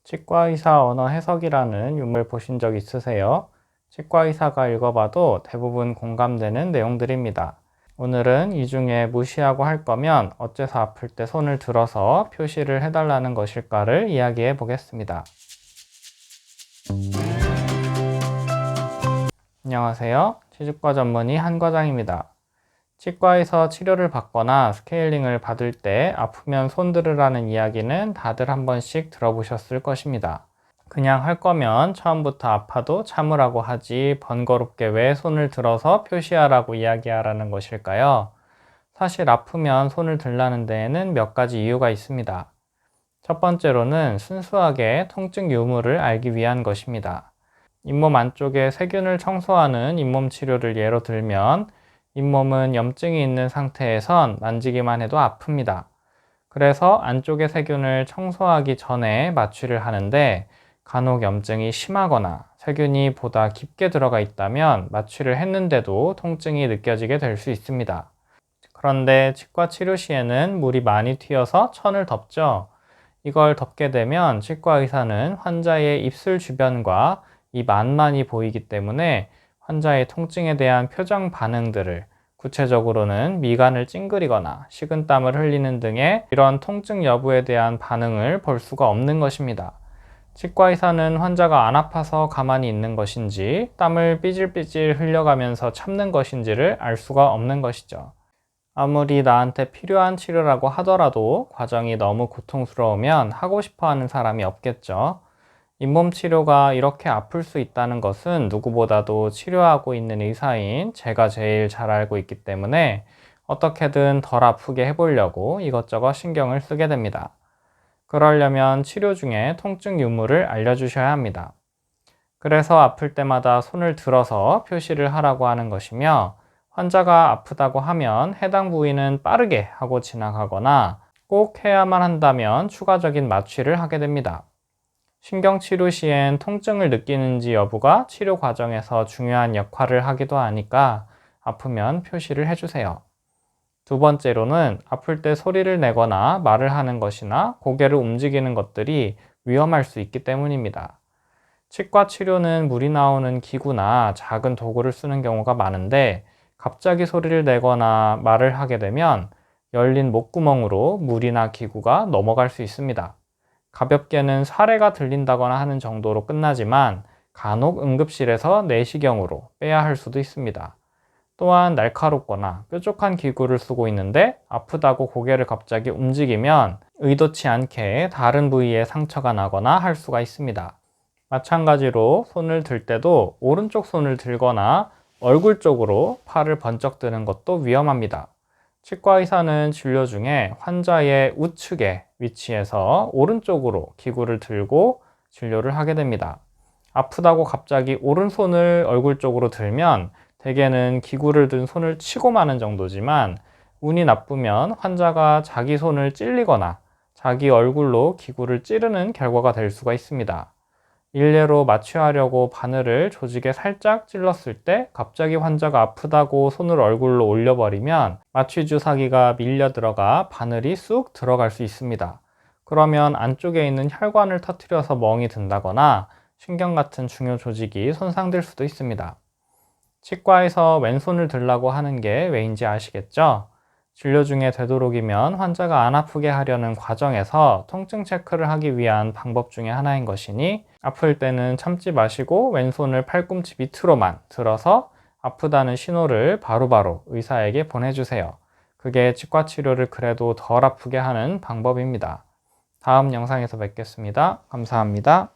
치과의사 언어 해석이라는 유물 보신 적 있으세요? 치과의사가 읽어봐도 대부분 공감되는 내용들입니다. 오늘은 이 중에 무시하고 할 거면 어째서 아플 때 손을 들어서 표시를 해달라는 것일까를 이야기해 보겠습니다. 안녕하세요. 치주과 전문의 한과장입니다. 치과에서 치료를 받거나 스케일링을 받을 때 아프면 손 들으라는 이야기는 다들 한 번씩 들어보셨을 것입니다. 그냥 할 거면 처음부터 아파도 참으라고 하지 번거롭게 왜 손을 들어서 표시하라고 이야기하라는 것일까요? 사실 아프면 손을 들라는 데에는 몇 가지 이유가 있습니다. 첫 번째로는 순수하게 통증 유무를 알기 위한 것입니다. 잇몸 안쪽에 세균을 청소하는 잇몸 치료를 예로 들면 잇몸은 염증이 있는 상태에선 만지기만 해도 아픕니다. 그래서 안쪽의 세균을 청소하기 전에 마취를 하는데 간혹 염증이 심하거나 세균이 보다 깊게 들어가 있다면 마취를 했는데도 통증이 느껴지게 될 수 있습니다. 그런데 치과 치료 시에는 물이 많이 튀어서 천을 덮죠. 이걸 덮게 되면 치과 의사는 환자의 입술 주변과 입 안만이 보이기 때문에 환자의 통증에 대한 표정 반응들을, 구체적으로는 미간을 찡그리거나 식은땀을 흘리는 등의 이런 통증 여부에 대한 반응을 볼 수가 없는 것입니다. 치과 의사는 환자가 안 아파서 가만히 있는 것인지 땀을 삐질삐질 흘려가면서 참는 것인지를 알 수가 없는 것이죠. 아무리 나한테 필요한 치료라고 하더라도 과정이 너무 고통스러우면 하고 싶어 하는 사람이 없겠죠. 잇몸 치료가 이렇게 아플 수 있다는 것은 누구보다도 치료하고 있는 의사인 제가 제일 잘 알고 있기 때문에 어떻게든 덜 아프게 해보려고 이것저것 신경을 쓰게 됩니다. 그러려면 치료 중에 통증 유무를 알려주셔야 합니다. 그래서 아플 때마다 손을 들어서 표시를 하라고 하는 것이며, 환자가 아프다고 하면 해당 부위는 빠르게 하고 지나가거나 꼭 해야만 한다면 추가적인 마취를 하게 됩니다. 신경치료 시엔 통증을 느끼는지 여부가 치료 과정에서 중요한 역할을 하기도 하니까 아프면 표시를 해주세요. 두 번째로는 아플 때 소리를 내거나 말을 하는 것이나 고개를 움직이는 것들이 위험할 수 있기 때문입니다. 치과 치료는 물이 나오는 기구나 작은 도구를 쓰는 경우가 많은데 갑자기 소리를 내거나 말을 하게 되면 열린 목구멍으로 물이나 기구가 넘어갈 수 있습니다. 가볍게는 사례가 들린다거나 하는 정도로 끝나지만 간혹 응급실에서 내시경으로 빼야 할 수도 있습니다. 또한 날카롭거나 뾰족한 기구를 쓰고 있는데 아프다고 고개를 갑자기 움직이면 의도치 않게 다른 부위에 상처가 나거나 할 수가 있습니다. 마찬가지로 손을 들 때도 오른쪽 손을 들거나 얼굴 쪽으로 팔을 번쩍 드는 것도 위험합니다. 치과 의사는 진료 중에 환자의 우측에 위치해서 오른쪽으로 기구를 들고 진료를 하게 됩니다. 아프다고 갑자기 오른손을 얼굴 쪽으로 들면 대개는 기구를 든 손을 치고 마는 정도지만, 운이 나쁘면 환자가 자기 손을 찔리거나 자기 얼굴로 기구를 찌르는 결과가 될 수가 있습니다. 일례로 마취하려고 바늘을 조직에 살짝 찔렀을 때 갑자기 환자가 아프다고 손을 얼굴로 올려버리면 마취 주사기가 밀려 들어가 바늘이 쑥 들어갈 수 있습니다. 그러면 안쪽에 있는 혈관을 터뜨려서 멍이 든다거나 신경 같은 중요 조직이 손상될 수도 있습니다. 치과에서 왼손을 들라고 하는 게 왜인지 아시겠죠? 진료 중에 되도록이면 환자가 안 아프게 하려는 과정에서 통증 체크를 하기 위한 방법 중에 하나인 것이니, 아플 때는 참지 마시고 왼손을 팔꿈치 밑으로만 들어서 아프다는 신호를 바로바로 의사에게 보내주세요. 그게 치과 치료를 그래도 덜 아프게 하는 방법입니다. 다음 영상에서 뵙겠습니다. 감사합니다.